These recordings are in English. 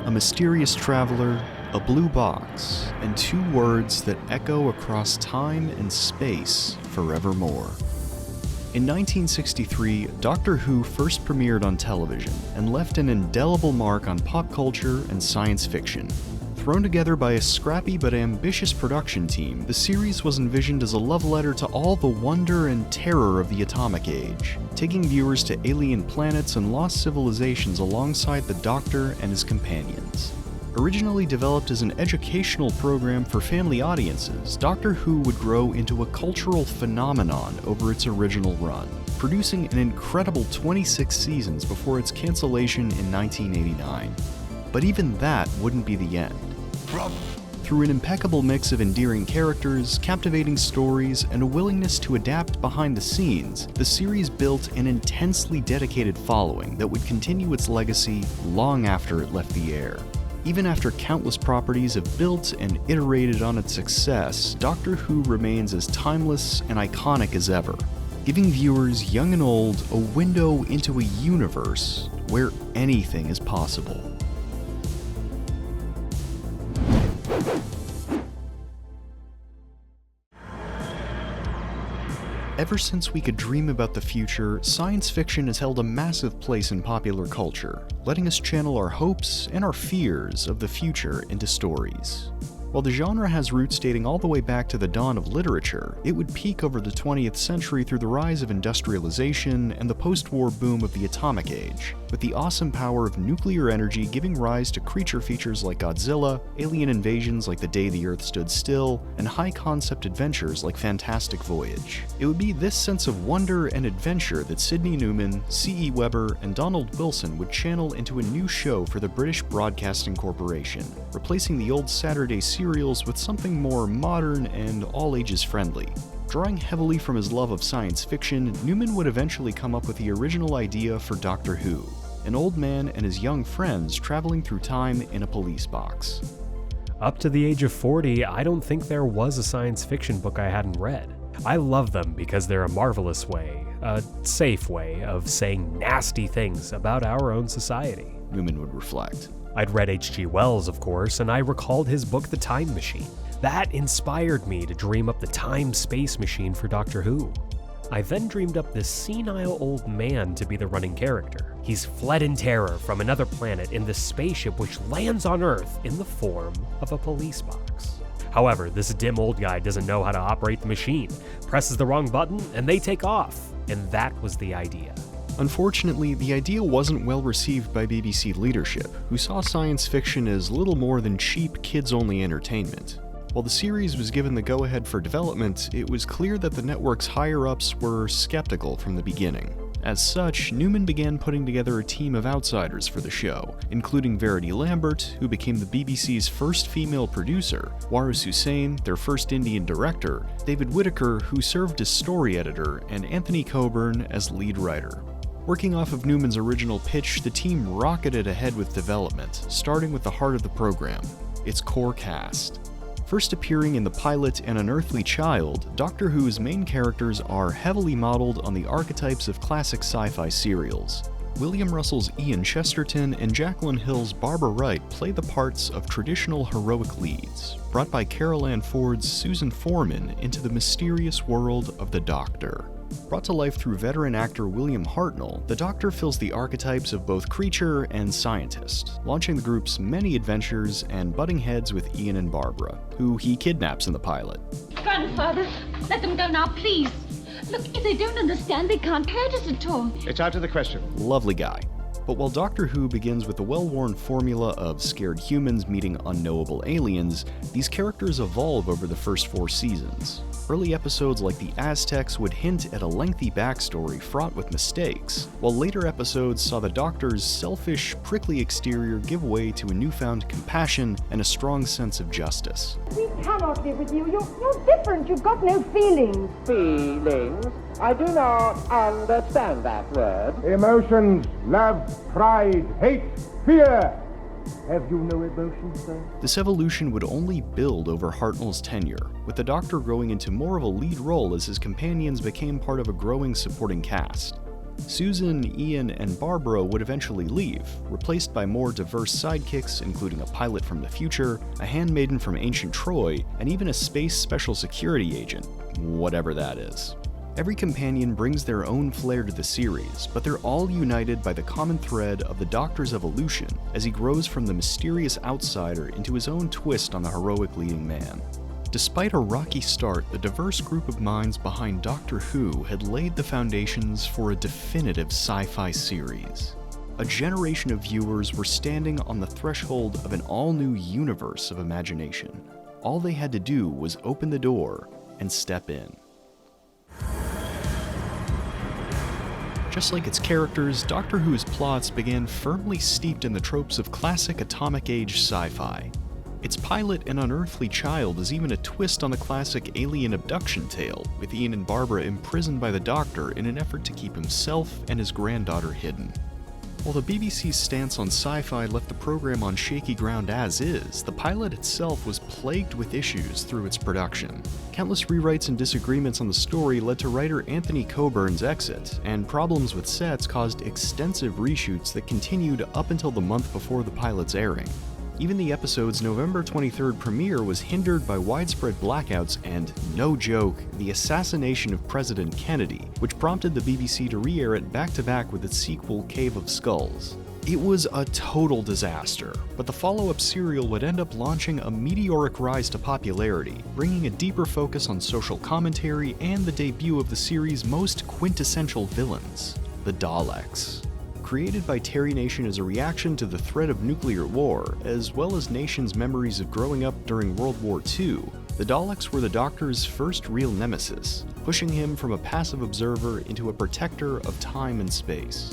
a mysterious traveler, a blue box, and two words that echo across time and space forevermore. In 1963, Doctor Who first premiered on television and left an indelible mark on pop culture and science fiction. Thrown together by a scrappy but ambitious production team, the series was envisioned as a love letter to all the wonder and terror of the atomic age, taking viewers to alien planets and lost civilizations alongside the Doctor and his companions. Originally developed as an educational program for family audiences, Doctor Who would grow into a cultural phenomenon over its original run, producing an incredible 26 seasons before its cancellation in 1989. But even that wouldn't be the end. Through an impeccable mix of endearing characters, captivating stories, and a willingness to adapt behind the scenes, the series built an intensely dedicated following that would continue its legacy long after it left the air. Even after countless properties have built and iterated on its success, Doctor Who remains as timeless and iconic as ever, giving viewers young and old a window into a universe where anything is possible. Ever since we could dream about the future, science fiction has held a massive place in popular culture, letting us channel our hopes and our fears of the future into stories. While the genre has roots dating all the way back to the dawn of literature, it would peak over the 20th century through the rise of industrialization and the post-war boom of the atomic age, with the awesome power of nuclear energy giving rise to creature features like Godzilla, alien invasions like The Day the Earth Stood Still, and high-concept adventures like Fantastic Voyage. It would be this sense of wonder and adventure that Sidney Newman, C.E. Weber, and Donald Wilson would channel into a new show for the British Broadcasting Corporation, replacing the old Saturday serials with something more modern and all-ages friendly. Drawing heavily from his love of science fiction, Newman would eventually come up with the original idea for Doctor Who, an old man and his young friends traveling through time in a police box. Up to the age of 40, I don't think there was a science fiction book I hadn't read. I love them because they're a marvelous way, a safe way of saying nasty things about our own society, Newman would reflect. I'd read H.G. Wells, of course, and I recalled his book The Time Machine. That inspired me to dream up the time-space machine for Doctor Who. I then dreamed up this senile old man to be the running character. He's fled in terror from another planet in this spaceship which lands on Earth in the form of a police box. However, this dim old guy doesn't know how to operate the machine, presses the wrong button, and they take off. And that was the idea. Unfortunately, the idea wasn't well received by BBC leadership, who saw science fiction as little more than cheap, kids-only entertainment. While the series was given the go-ahead for development, it was clear that the network's higher-ups were skeptical from the beginning. As such, Newman began putting together a team of outsiders for the show, including Verity Lambert, who became the BBC's first female producer, Waris Hussein, their first Indian director, David Whittaker, who served as story editor, and Anthony Coburn as lead writer. Working off of Newman's original pitch, the team rocketed ahead with development, starting with the heart of the program, its core cast. First appearing in the pilot An Unearthly Child, Doctor Who's main characters are heavily modeled on the archetypes of classic sci-fi serials. William Russell's Ian Chesterton and Jacqueline Hill's Barbara Wright play the parts of traditional heroic leads, brought by Carol Ann Ford's Susan Foreman into the mysterious world of the Doctor. Brought to life through veteran actor William Hartnell, the Doctor fills the archetypes of both creature and scientist, launching the group's many adventures and butting heads with Ian and Barbara, who he kidnaps in the pilot. Grandfather, let them go now, please. Look, if they don't understand, they can't hurt us at all. It's out of the question. Lovely guy. But while Doctor Who begins with the well-worn formula of scared humans meeting unknowable aliens, these characters evolve over the first 4 seasons. Early episodes like the Aztecs would hint at a lengthy backstory fraught with mistakes, while later episodes saw the Doctor's selfish, prickly exterior give way to a newfound compassion and a strong sense of justice. We cannot live with you. You're different. You've got no feelings. Feelings? I do not understand that word. Emotions, love, pride, hate, fear. Have you no emotions, sir? This evolution would only build over Hartnell's tenure, with the Doctor growing into more of a lead role as his companions became part of a growing supporting cast. Susan, Ian, and Barbara would eventually leave, replaced by more diverse sidekicks, including a pilot from the future, a handmaiden from ancient Troy, and even a space special security agent, whatever that is. Every companion brings their own flair to the series, but they're all united by the common thread of the Doctor's evolution as he grows from the mysterious outsider into his own twist on the heroic leading man. Despite a rocky start, the diverse group of minds behind Doctor Who had laid the foundations for a definitive sci-fi series. A generation of viewers were standing on the threshold of an all-new universe of imagination. All they had to do was open the door and step in. Just like its characters, Doctor Who's plots began firmly steeped in the tropes of classic atomic age sci-fi. Its pilot, an unearthly child, is even a twist on the classic alien abduction tale, with Ian and Barbara imprisoned by the Doctor in an effort to keep himself and his granddaughter hidden. While the BBC's stance on sci-fi left the program on shaky ground as is, the pilot itself was plagued with issues through its production. Countless rewrites and disagreements on the story led to writer Anthony Coburn's exit, and problems with sets caused extensive reshoots that continued up until the month before the pilot's airing. Even the episode's November 23rd premiere was hindered by widespread blackouts and, no joke, the assassination of President Kennedy, which prompted the BBC to re-air it back-to-back with its sequel, Cave of Skulls. It was a total disaster, but the follow-up serial would end up launching a meteoric rise to popularity, bringing a deeper focus on social commentary and the debut of the series' most quintessential villains, the Daleks. Created by Terry Nation as a reaction to the threat of nuclear war, as well as Nation's memories of growing up during World War II, the Daleks were the Doctor's first real nemesis, pushing him from a passive observer into a protector of time and space.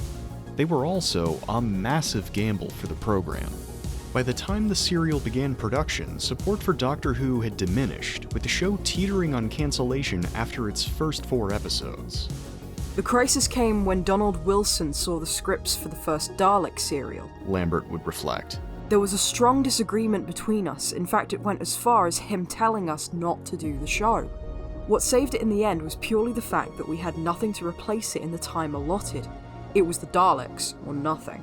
They were also a massive gamble for the program. By the time the serial began production, support for Doctor Who had diminished, with the show teetering on cancellation after its first 4 episodes. The crisis came when Donald Wilson saw the scripts for the first Dalek serial. Lambert would reflect. There was a strong disagreement between us. In fact, it went as far as him telling us not to do the show. What saved it in the end was purely the fact that we had nothing to replace it in the time allotted. It was the Daleks, or nothing.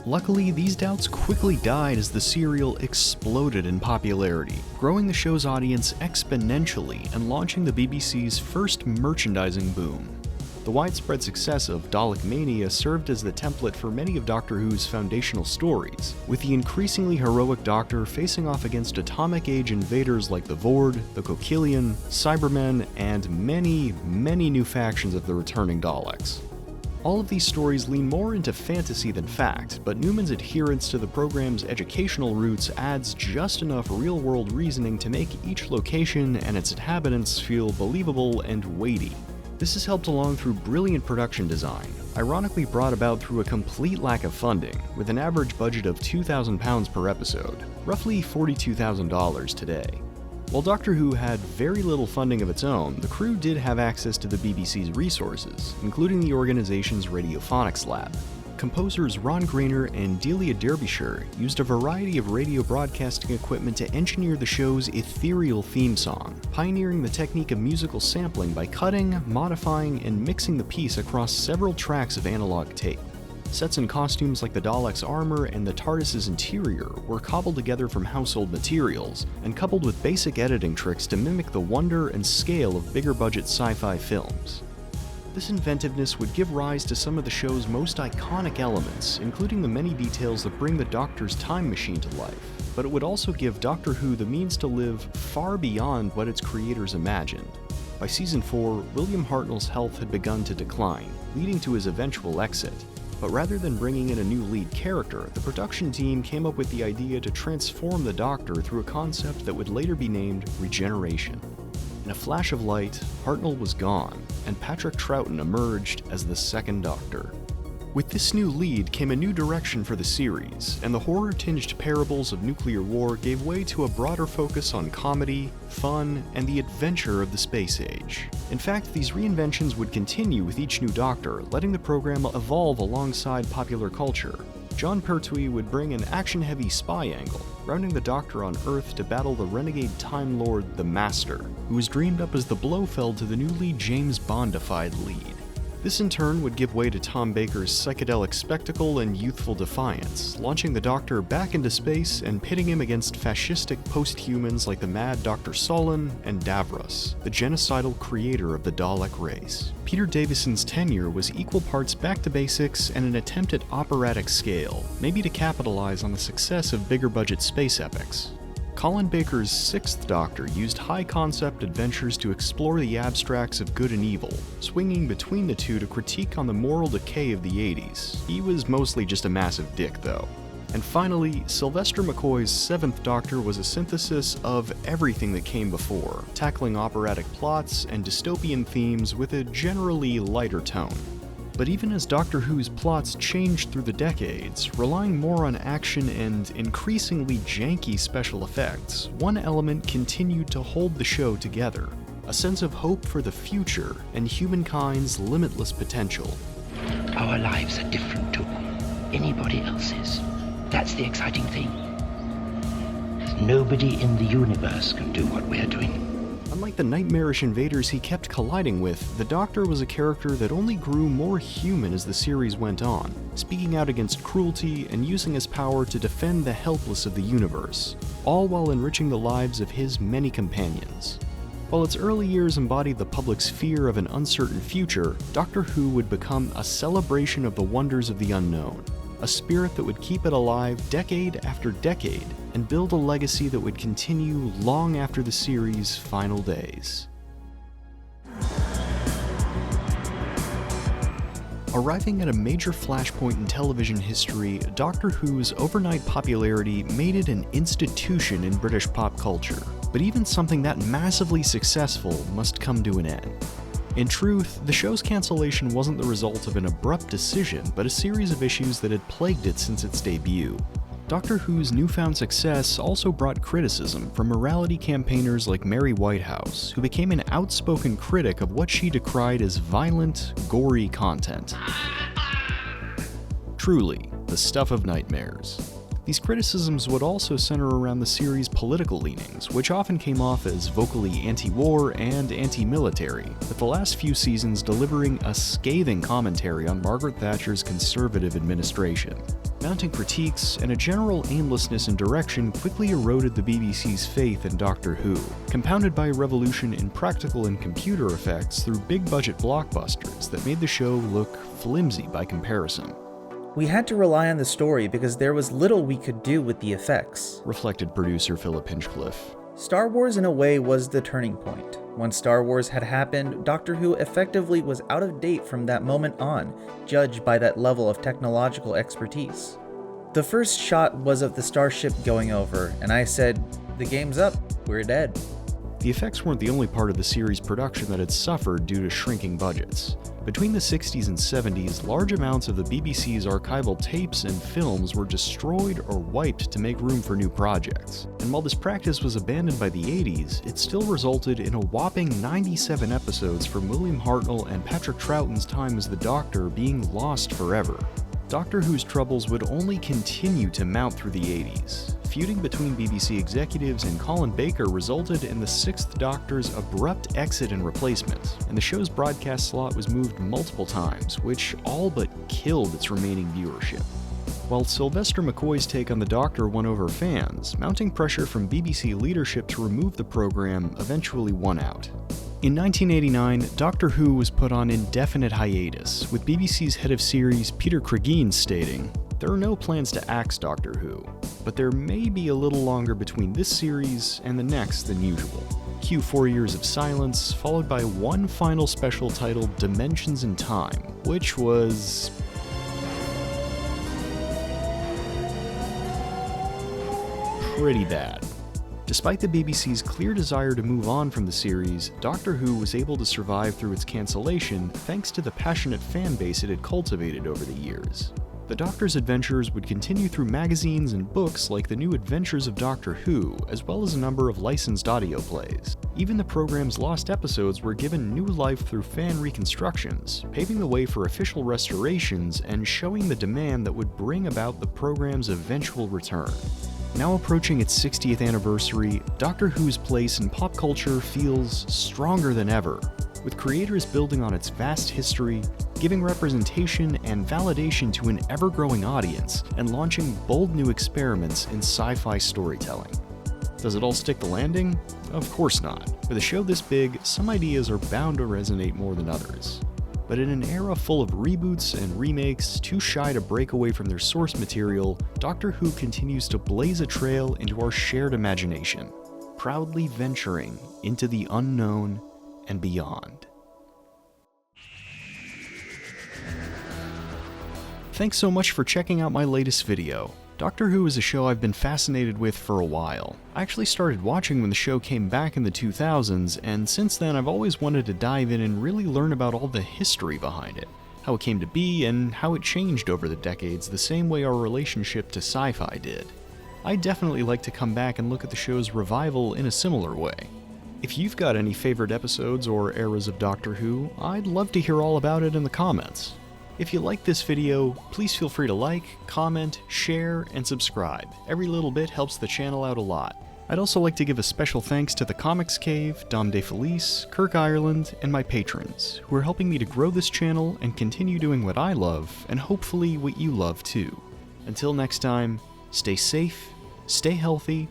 Luckily, these doubts quickly died as the serial exploded in popularity, growing the show's audience exponentially and launching the BBC's first merchandising boom. The widespread success of Dalek Mania served as the template for many of Doctor Who's foundational stories, with the increasingly heroic Doctor facing off against atomic age invaders like the Vord, the Kokillion, Cybermen, and many, many new factions of the returning Daleks. All of these stories lean more into fantasy than fact, but Newman's adherence to the program's educational roots adds just enough real-world reasoning to make each location and its inhabitants feel believable and weighty. This is helped along through brilliant production design, ironically brought about through a complete lack of funding, with an average budget of £2,000 per episode, roughly $42,000 today. While Doctor Who had very little funding of its own, the crew did have access to the BBC's resources, including the organization's radiophonics lab. Composers Ron Grainer and Delia Derbyshire used a variety of radio broadcasting equipment to engineer the show's ethereal theme song, pioneering the technique of musical sampling by cutting, modifying, and mixing the piece across several tracks of analog tape. Sets and costumes like the Daleks' armor and the TARDIS's interior were cobbled together from household materials, and coupled with basic editing tricks to mimic the wonder and scale of bigger-budget sci-fi films. This inventiveness would give rise to some of the show's most iconic elements, including the many details that bring the Doctor's time machine to life, but it would also give Doctor Who the means to live far beyond what its creators imagined. By season 4, William Hartnell's health had begun to decline, leading to his eventual exit. But rather than bringing in a new lead character, the production team came up with the idea to transform the Doctor through a concept that would later be named regeneration. In a flash of light, Hartnell was gone, and Patrick Troughton emerged as the second Doctor. With this new lead came a new direction for the series, and the horror-tinged parables of nuclear war gave way to a broader focus on comedy, fun, and the adventure of the space age. In fact, these reinventions would continue with each new Doctor, letting the program evolve alongside popular culture. Jon Pertwee would bring an action-heavy spy angle, grounding the Doctor on Earth to battle the renegade Time Lord, the Master, who was dreamed up as the Blofeld to the newly James Bondified lead. This in turn would give way to Tom Baker's psychedelic spectacle and youthful defiance, launching the Doctor back into space and pitting him against fascistic post-humans like the mad Dr. Solon and Davros, the genocidal creator of the Dalek race. Peter Davison's tenure was equal parts back to basics and an attempt at operatic scale, maybe to capitalize on the success of bigger-budget space epics. Colin Baker's Sixth Doctor used high-concept adventures to explore the abstracts of good and evil, swinging between the two to critique on the moral decay of the 80s. He was mostly just a massive dick, though. And finally, Sylvester McCoy's Seventh Doctor was a synthesis of everything that came before, tackling operatic plots and dystopian themes with a generally lighter tone. But even as Doctor Who's plots changed through the decades, relying more on action and increasingly janky special effects, one element continued to hold the show together: a sense of hope for the future and humankind's limitless potential. Our lives are different to anybody else's. That's the exciting thing. Nobody in the universe can do what we're doing. Unlike the nightmarish invaders he kept colliding with, the Doctor was a character that only grew more human as the series went on, speaking out against cruelty and using his power to defend the helpless of the universe, all while enriching the lives of his many companions. While its early years embodied the public's fear of an uncertain future, Doctor Who would become a celebration of the wonders of the unknown, a spirit that would keep it alive decade after decade and build a legacy that would continue long after the series' final days. Arriving at a major flashpoint in television history, Doctor Who's overnight popularity made it an institution in British pop culture. But even something that massively successful must come to an end. In truth, the show's cancellation wasn't the result of an abrupt decision, but a series of issues that had plagued it since its debut. Doctor Who's newfound success also brought criticism from morality campaigners like Mary Whitehouse, who became an outspoken critic of what she decried as violent, gory content. Truly, the stuff of nightmares. These criticisms would also center around the series' political leanings, which often came off as vocally anti-war and anti-military, with the last few seasons delivering a scathing commentary on Margaret Thatcher's Conservative administration. Mounting critiques and a general aimlessness in direction quickly eroded the BBC's faith in Doctor Who, compounded by a revolution in practical and computer effects through big-budget blockbusters that made the show look flimsy by comparison. We had to rely on the story because there was little we could do with the effects, reflected producer Philip Hinchcliffe. Star Wars in a way was the turning point. Once Star Wars had happened, Doctor Who effectively was out of date from that moment on, judged by that level of technological expertise. The first shot was of the starship going over, and I said, "The game's up, we're dead." The effects weren't the only part of the series' production that had suffered due to shrinking budgets. Between the 60s and 70s, large amounts of the BBC's archival tapes and films were destroyed or wiped to make room for new projects. And while this practice was abandoned by the 80s, it still resulted in a whopping 97 episodes from William Hartnell and Patrick Troughton's time as the Doctor being lost forever. Doctor Who's troubles would only continue to mount through the 80s. Feuding between BBC executives and Colin Baker resulted in the Sixth Doctor's abrupt exit and replacement, and the show's broadcast slot was moved multiple times, which all but killed its remaining viewership. While Sylvester McCoy's take on the Doctor won over fans, mounting pressure from BBC leadership to remove the program eventually won out. In 1989, Doctor Who was put on indefinite hiatus, with BBC's head of series Peter Cregeen stating, "There are no plans to axe Doctor Who, but there may be a little longer between this series and the next than usual." Cue 4 years of silence, followed by one final special titled Dimensions in Time, which was pretty bad. Despite the BBC's clear desire to move on from the series, Doctor Who was able to survive through its cancellation thanks to the passionate fan base it had cultivated over the years. The Doctor's adventures would continue through magazines and books like The New Adventures of Doctor Who, as well as a number of licensed audio plays. Even the program's lost episodes were given new life through fan reconstructions, paving the way for official restorations and showing the demand that would bring about the program's eventual return. Now approaching its 60th anniversary, Doctor Who's place in pop culture feels stronger than ever, with creators building on its vast history, giving representation and validation to an ever-growing audience and launching bold new experiments in sci-fi storytelling. Does it all stick the landing? Of course not. With a show this big, some ideas are bound to resonate more than others. But in an era full of reboots and remakes, too shy to break away from their source material, Doctor Who continues to blaze a trail into our shared imagination, proudly venturing into the unknown and beyond. Thanks so much for checking out my latest video. Doctor Who is a show I've been fascinated with for a while. I actually started watching when the show came back in the 2000s, and since then I've always wanted to dive in and really learn about all the history behind it, how it came to be, and how it changed over the decades the same way our relationship to sci-fi did. I'd definitely like to come back and look at the show's revival in a similar way. If you've got any favorite episodes or eras of Doctor Who, I'd love to hear all about it in the comments. If you like this video, please feel free to like, comment, share, and subscribe. Every little bit helps the channel out a lot. I'd also like to give a special thanks to The Comics Cave, Dom DeFelice, Kirk Ireland, and my patrons, who are helping me to grow this channel and continue doing what I love, and hopefully what you love too. Until next time, stay safe, stay healthy,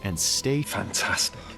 and stay fantastic.